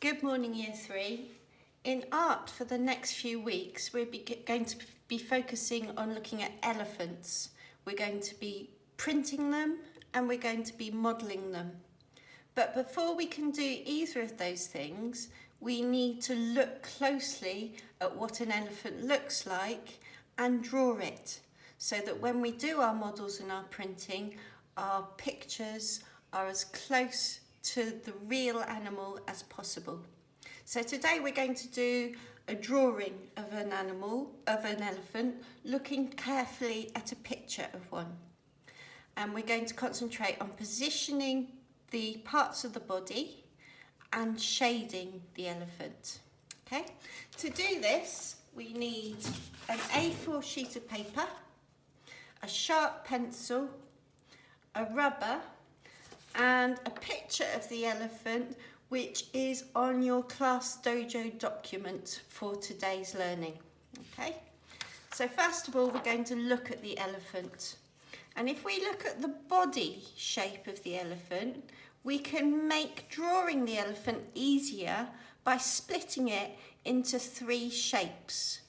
Good morning, Year 3. In art for the next few weeks, we're going to be focusing on looking at elephants. We're going to be printing them and we're going to be modelling them. But before we can do either of those things, we need to look closely at what an elephant looks like and draw it, so that when we do our models and our printing, our pictures are as close to the real animal as possible. So today we're going to do a drawing of an elephant, looking carefully at a picture of one. And we're going to concentrate on positioning the parts of the body and shading the elephant. Okay, to do this, we need an A4 sheet of paper, a sharp pencil, a rubber, and a picture of the elephant, which is on your Class Dojo document for today's learning. Okay, so first of all, we're going to look at the elephant. And if we look at the body shape of the elephant, we can make drawing the elephant easier by splitting it into 3 shapes.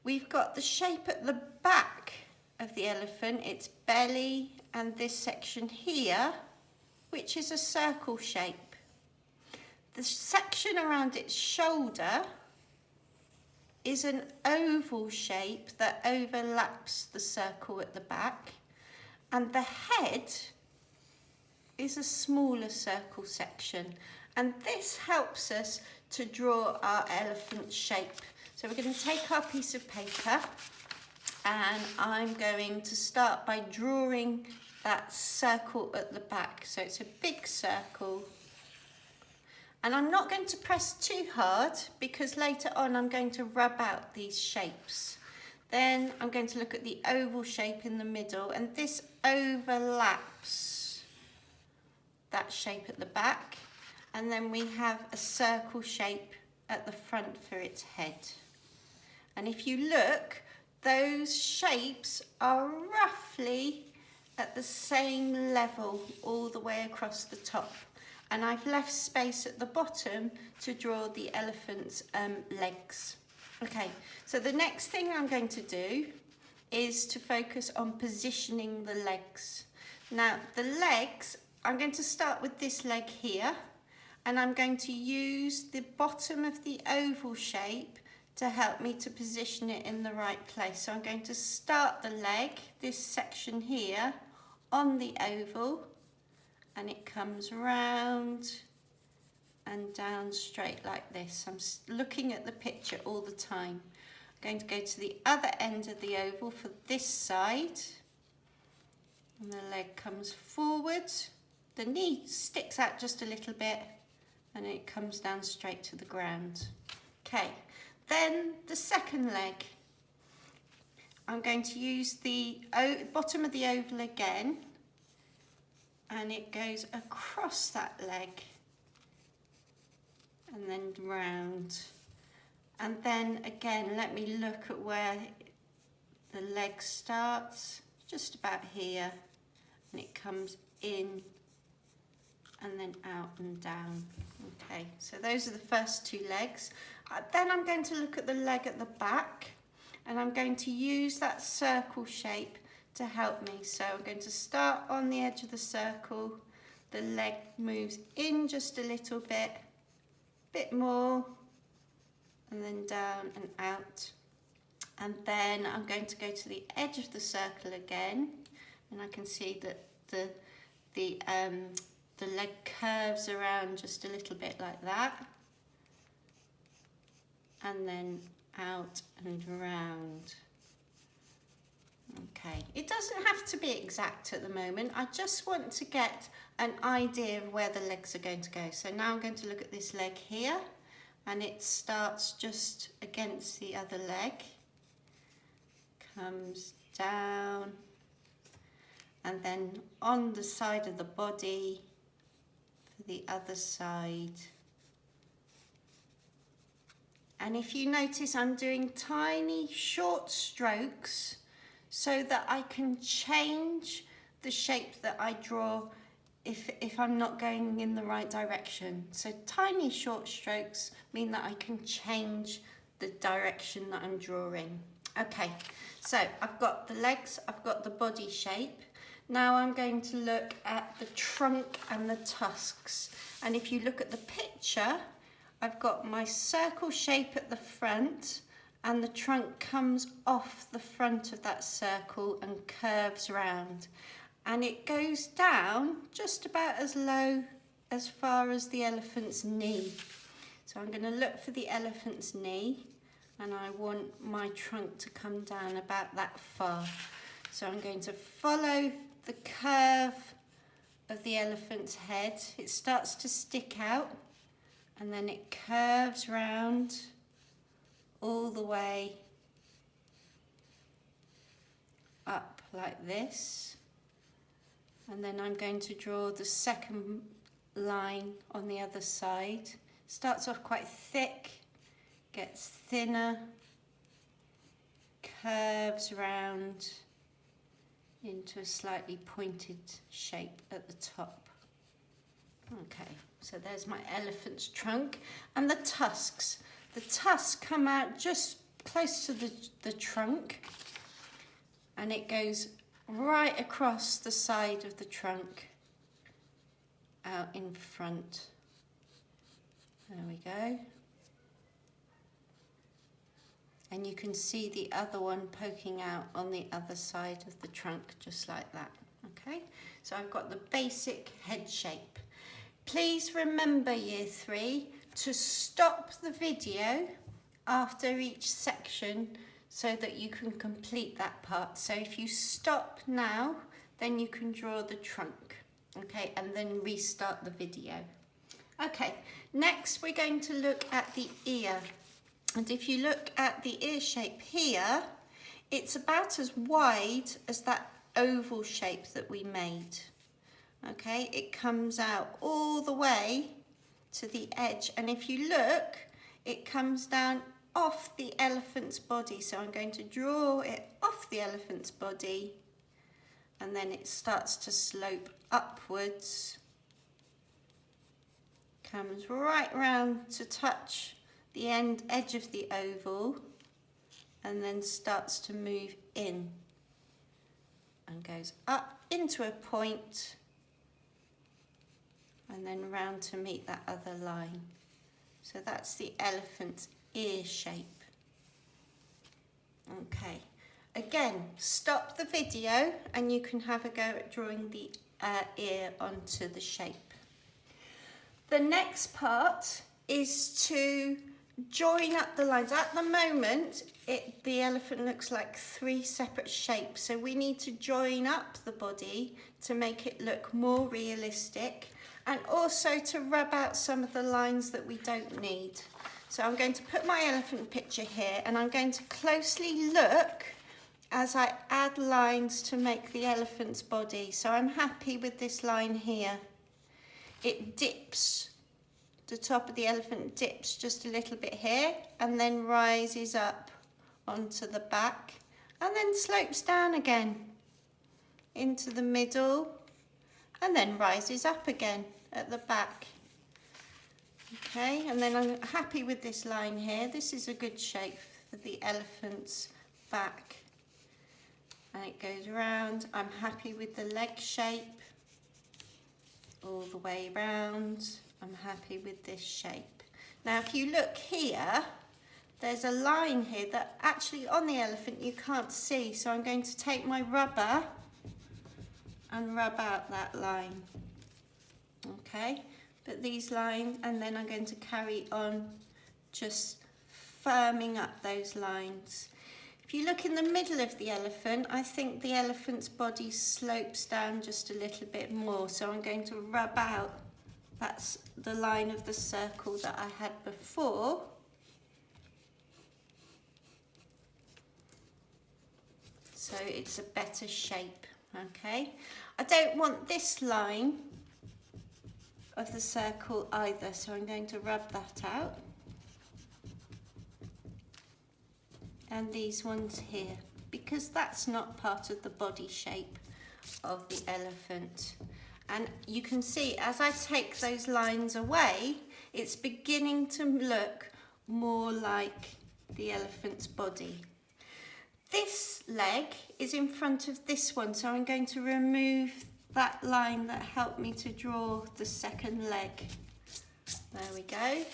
We've got the shape at the back of the elephant, its belly and this section here, which is a circle shape. The section around its shoulder is an oval shape that overlaps the circle at the back, and the head is a smaller circle section, and this helps us to draw our elephant shape. So we're going to take our piece of paper and I'm going to start by drawing that circle at the back. So it's a big circle, and I'm not going to press too hard because later on I'm going to rub out these shapes. Then I'm going to look at the oval shape in the middle, and this overlaps that shape at the back, and then we have a circle shape at the front for its head. And if you look, those shapes are roughly at the same level all the way across the top, and I've left space at the bottom to draw the elephant's legs. Okay, so the next thing I'm going to do is to focus on positioning the legs. Now the legs, I'm going to start with this leg here, and I'm going to use the bottom of the oval shape to help me to position it in the right place. So I'm going to start the leg, this section here, on the oval, and it comes round and down straight like this. I'm looking at the picture all the time. I'm going to go to the other end of the oval for this side, and the leg comes forward, the knee sticks out just a little bit, and it comes down straight to the ground. Okay, then the second leg, I'm going to use the bottom of the oval again, and it goes across that leg and then round. And then again, let me look at where the leg starts, just about here, and it comes in and then out and down. Okay, so those are the first 2 legs. Then I'm going to look at the leg at the back, and I'm going to use that circle shape to help me. So I'm going to start on the edge of the circle, the leg moves in just a little bit more, and then down and out. And then I'm going to go to the edge of the circle again, and I can see that the leg curves around just a little bit like that, and then out and round. Okay, it doesn't have to be exact at the moment. I just want to get an idea of where the legs are going to go. So now I'm going to look at this leg here, and it starts just against the other leg, comes down, and then on the side of the body for the other side. And if you notice, I'm doing tiny short strokes so that I can change the shape that I draw if I'm not going in the right direction. So tiny short strokes mean that I can change the direction that I'm drawing. Okay, so I've got the legs, I've got the body shape. Now I'm going to look at the trunk and the tusks. And if you look at the picture, I've got my circle shape at the front, and the trunk comes off the front of that circle and curves round. And it goes down just about as low as far as the elephant's knee. So I'm going to look for the elephant's knee, and I want my trunk to come down about that far. So I'm going to follow the curve of the elephant's head. It starts to stick out, and then it curves round all the way up like this. And then I'm going to draw the second line on the other side. Starts off quite thick, gets thinner, curves round into a slightly pointed shape at the top. Okay, so there's my elephant's trunk. And the tusks. The tusks come out just close to the trunk, and it goes right across the side of the trunk out in front. There we go. And you can see the other one poking out on the other side of the trunk, just like that. Okay, so I've got the basic head shape. Please remember, Year 3, to stop the video after each section so that you can complete that part. So if you stop now, then you can draw the trunk, okay, and then restart the video. Okay, next we're going to look at the ear. And if you look at the ear shape here, it's about as wide as that oval shape that we made. Okay, it comes out all the way to the edge, and if you look, it comes down off the elephant's body. So I'm going to draw it off the elephant's body, and then it starts to slope upwards, comes right round to touch the edge of the oval, and then starts to move in and goes up into a point and then round to meet that other line. So that's the elephant's ear shape. Okay, again, stop the video and you can have a go at drawing the ear onto the shape. The next part is to join up the lines. At the moment, the elephant looks like 3 separate shapes, so we need to join up the body to make it look more realistic, and also to rub out some of the lines that we don't need. So I'm going to put my elephant picture here, and I'm going to closely look as I add lines to make the elephant's body. So I'm happy with this line here. It dips. The top of the elephant dips just a little bit here and then rises up onto the back and then slopes down again into the middle and then rises up again at the back. Okay, and then I'm happy with this line here. This is a good shape for the elephant's back. And it goes around. I'm happy with the leg shape all the way round. I'm happy with this shape. Now if you look here, there's a line here that actually on the elephant you can't see, so I'm going to take my rubber and rub out that line. Okay, but these lines, and then I'm going to carry on just firming up those lines. If you look in the middle of the elephant, I think the elephant's body slopes down just a little bit more, so I'm going to rub out. That's the line of the circle that I had before. So it's a better shape, okay? I don't want this line of the circle either, so I'm going to rub that out. And these ones here, because that's not part of the body shape of the elephant. And you can see as I take those lines away, it's beginning to look more like the elephant's body. This leg is in front of this one, so I'm going to remove that line that helped me to draw the second leg. There we go.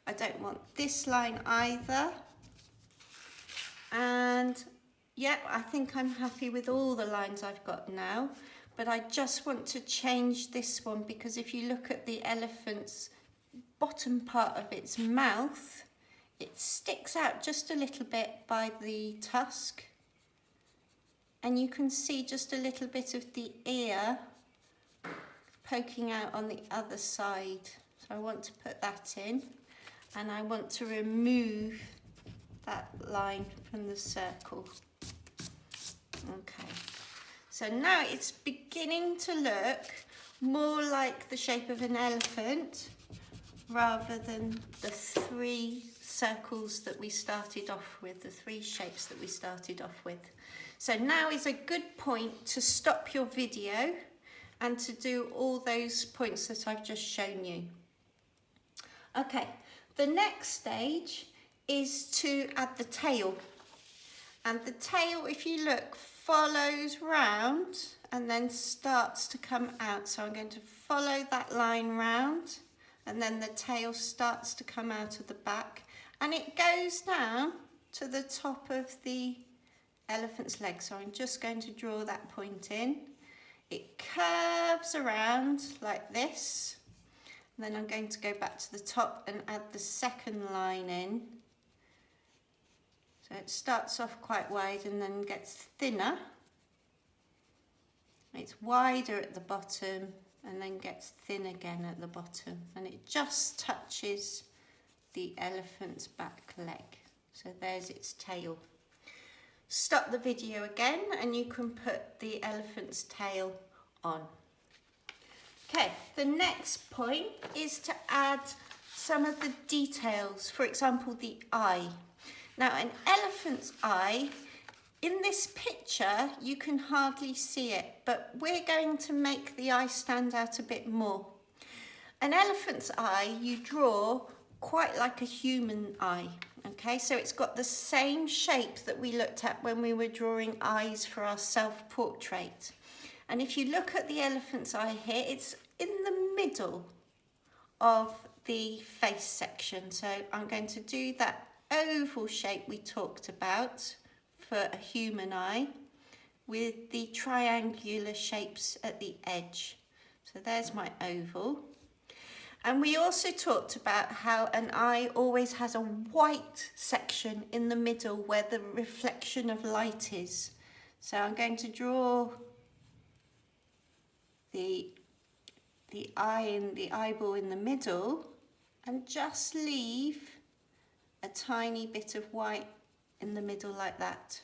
I don't want this line either. And yep, I think I'm happy with all the lines I've got now, but I just want to change this one because if you look at the elephant's bottom part of its mouth, it sticks out just a little bit by the tusk, and you can see just a little bit of the ear poking out on the other side. So I want to put that in, and I want to remove that line from the circle. Okay, so now it's beginning to look more like the shape of an elephant rather than the three circles that we started off with, the three shapes that we started off with. So now is a good point to stop your video and to do all those points that I've just shown you. Okay, the next stage is to add the tail. And the tail, if you look, follows round and then starts to come out. So I'm going to follow that line round, and then the tail starts to come out of the back, and it goes down to the top of the elephant's leg. So I'm just going to draw that point in. It curves around like this, and then I'm going to go back to the top and add the second line in. So it starts off quite wide and then gets thinner. It's wider at the bottom and then gets thin again at the bottom, and it just touches the elephant's back leg. So there's its tail. Stop the video again and you can put the elephant's tail on. Okay, the next point is to add some of the details, for example the eye. Now an elephant's eye, in this picture you can hardly see it, but we're going to make the eye stand out a bit more. An elephant's eye you draw quite like a human eye, okay? So it's got the same shape that we looked at when we were drawing eyes for our self-portrait. And if you look at the elephant's eye here, it's in the middle of the face section. So I'm going to do that oval shape we talked about for a human eye with the triangular shapes at the edge. So there's my oval. And we also talked about how an eye always has a white section in the middle where the reflection of light is. So I'm going to draw the eye and the eyeball in the middle and just leave a tiny bit of white in the middle like that.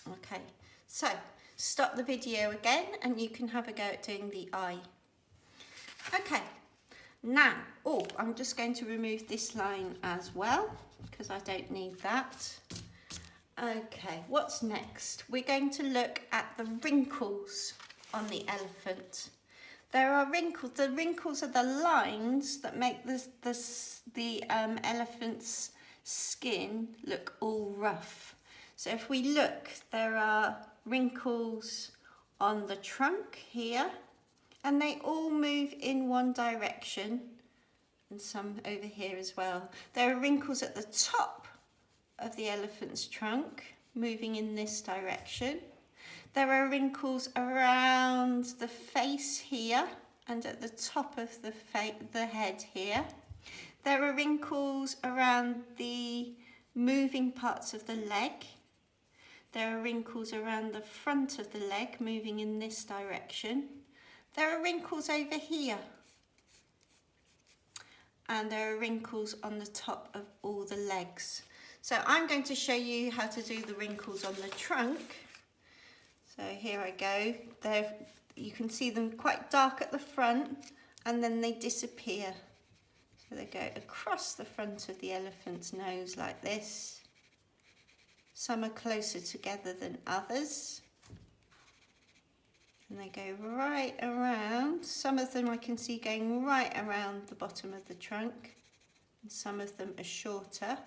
Okay, so stop the video again and you can have a go at doing the eye. Okay, now, I'm just going to remove this line as well because I don't need that. Okay, what's next? We're going to look at the wrinkles on the elephant. There are wrinkles. The wrinkles are the lines that make the elephant's skin look all rough. So if we look, there are wrinkles on the trunk here, and they all move in one direction, and some over here as well. There are wrinkles at the top of the elephant's trunk, moving in this direction. There are wrinkles around the face here and at the top of the head here. There are wrinkles around the moving parts of the leg. There are wrinkles around the front of the leg, moving in this direction. There are wrinkles over here. And there are wrinkles on the top of all the legs. So I'm going to show you how to do the wrinkles on the trunk. So here I go. You can see them quite dark at the front and then they disappear. So they go across the front of the elephant's nose like this. Some are closer together than others. And they go right around. Some of them I can see going right around the bottom of the trunk, and some of them are shorter.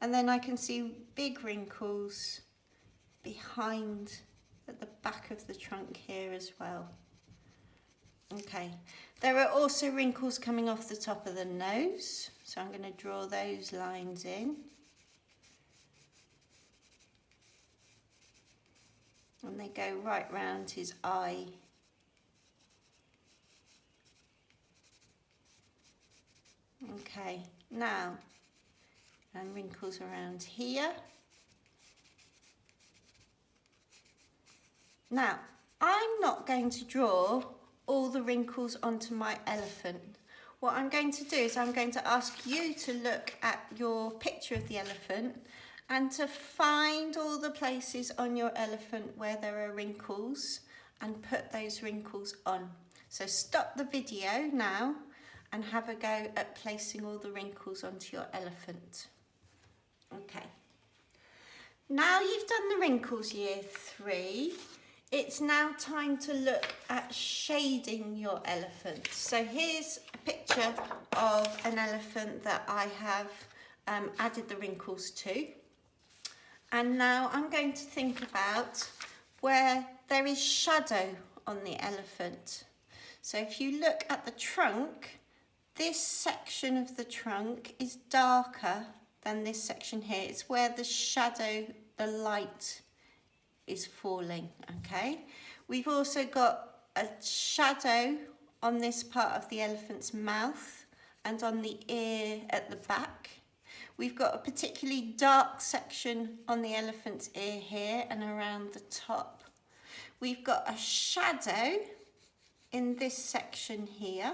And then I can see big wrinkles behind at the back of the trunk here as well. Okay, there are also wrinkles coming off the top of the nose, so I'm going to draw those lines in. And they go right round his eye. Okay, now, and wrinkles around here. Now, I'm not going to draw all the wrinkles onto my elephant. What I'm going to do is I'm going to ask you to look at your picture of the elephant and to find all the places on your elephant where there are wrinkles and put those wrinkles on. So stop the video now and have a go at placing all the wrinkles onto your elephant. Okay. Now you've done the wrinkles, year 3. It's now time to look at shading your elephant. So here's a picture of an elephant that I have added the wrinkles to. And now I'm going to think about where there is shadow on the elephant. So if you look at the trunk, this section of the trunk is darker than this section here. It's where the shadow, the light is falling, okay? We've also got a shadow on this part of the elephant's mouth and on the ear at the back. We've got a particularly dark section on the elephant's ear here and around the top. We've got a shadow in this section here.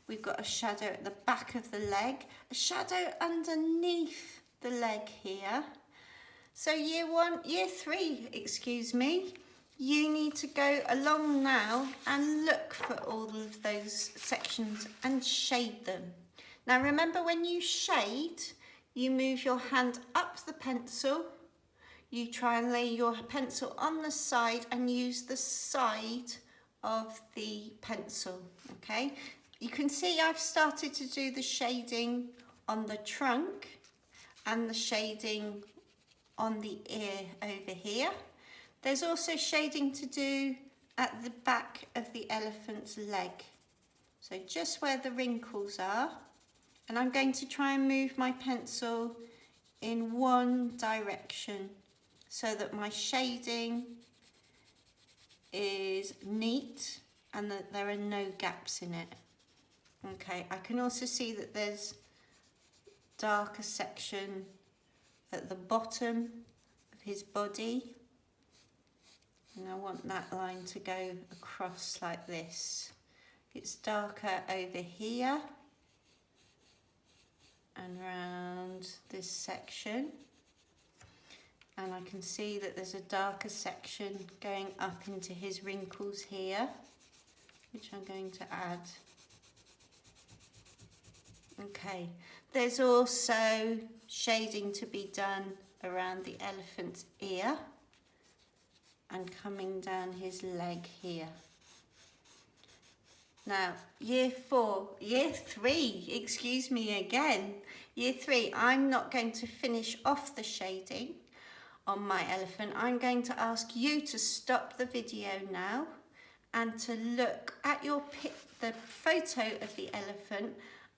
We've got a shadow at the back of the leg, a shadow underneath the leg here. So year 3, excuse me, you need to go along now and look for all of those sections and shade them. Now remember, when you shade, you move your hand up the pencil, you try and lay your pencil on the side and use the side of the pencil, okay? You can see I've started to do the shading on the trunk and the shading on the ear over here. There's also shading to do at the back of the elephant's leg. So just where the wrinkles are. And I'm going to try and move my pencil in one direction so that my shading is neat and that there are no gaps in it. Okay, I can also see that there's darker section at the bottom of his body, and I want that line to go across like this. It's darker over here and around this section, and I can see that there's a darker section going up into his wrinkles here, which I'm going to add. Okay, there's also shading to be done around the elephant's ear and coming down his leg here. Now, year 3, excuse me again, year 3, I'm not going to finish off the shading on my elephant. I'm going to ask you to stop the video now and to look at the photo of the elephant,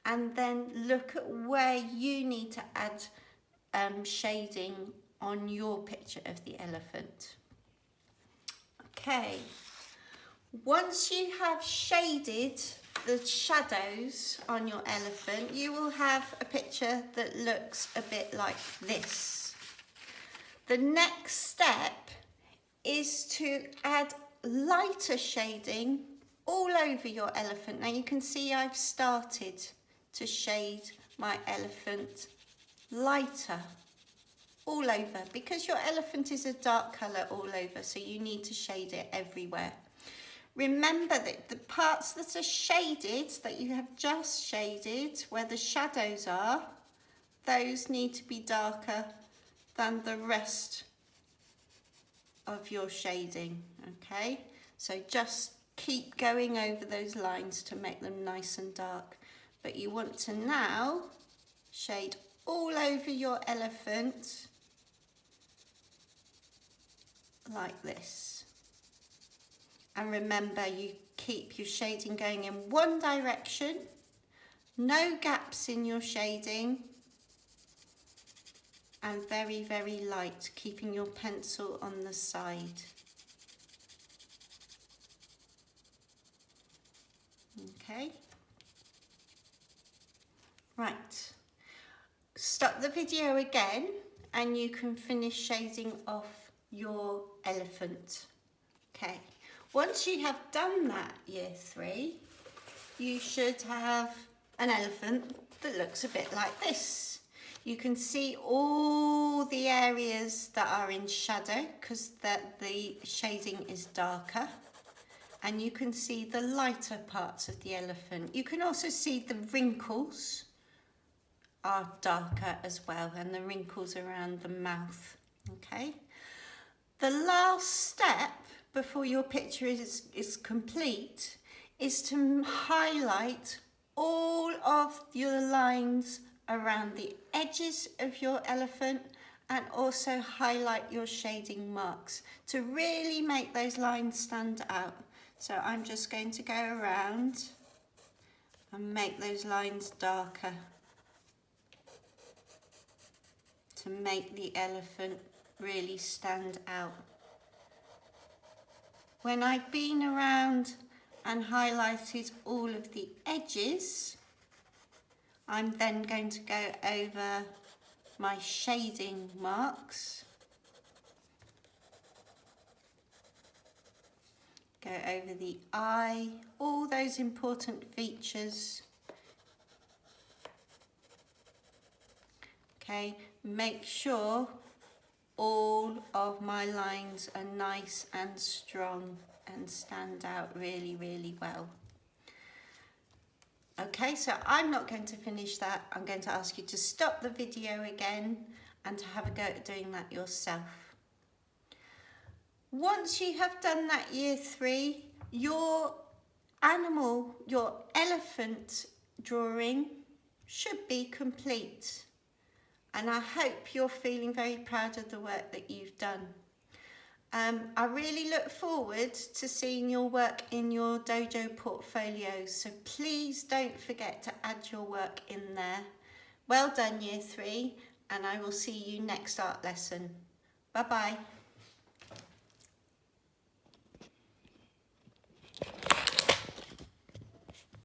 and then look at where you need to add shading on your picture of the elephant. Okay, once you have shaded the shadows on your elephant, you will have a picture that looks a bit like this. The next step is to add lighter shading all over your elephant. Now you can see I've started to shade my elephant lighter all over, because your elephant is a dark colour all over, so you need to shade it everywhere. Remember that the parts that are shaded, that you have just shaded, where the shadows are, those need to be darker than the rest of your shading, okay? So just keep going over those lines to make them nice and dark. But you want to now shade all over your elephant like this. And remember, you keep your shading going in one direction, no gaps in your shading, and very, very light, keeping your pencil on the side. Okay. Right. Stop the video again and you can finish shading off your elephant. Okay. Once you have done that, year 3, you should have an elephant that looks a bit like this. You can see all the areas that are in shadow because the shading is darker. And you can see the lighter parts of the elephant. You can also see the wrinkles are darker as well, and the wrinkles around the mouth, okay? The last step before your picture is complete is to highlight all of your lines around the edges of your elephant and also highlight your shading marks to really make those lines stand out. So I'm just going to go around and make those lines darker to make the elephant really stand out. When I've been around and highlighted all of the edges, I'm then going to go over my shading marks. Go over the eye, all those important features. Okay, make sure all of my lines are nice and strong and stand out really, really well. Okay, so I'm not going to finish that. I'm going to ask you to stop the video again and to have a go at doing that yourself. Once you have done that year 3, your animal, your elephant drawing should be complete. And I hope you're feeling very proud of the work that you've done. I really look forward to seeing your work in your Dojo portfolio, so please don't forget to add your work in there. Well done, year 3, and I will see you next art lesson. Bye-bye.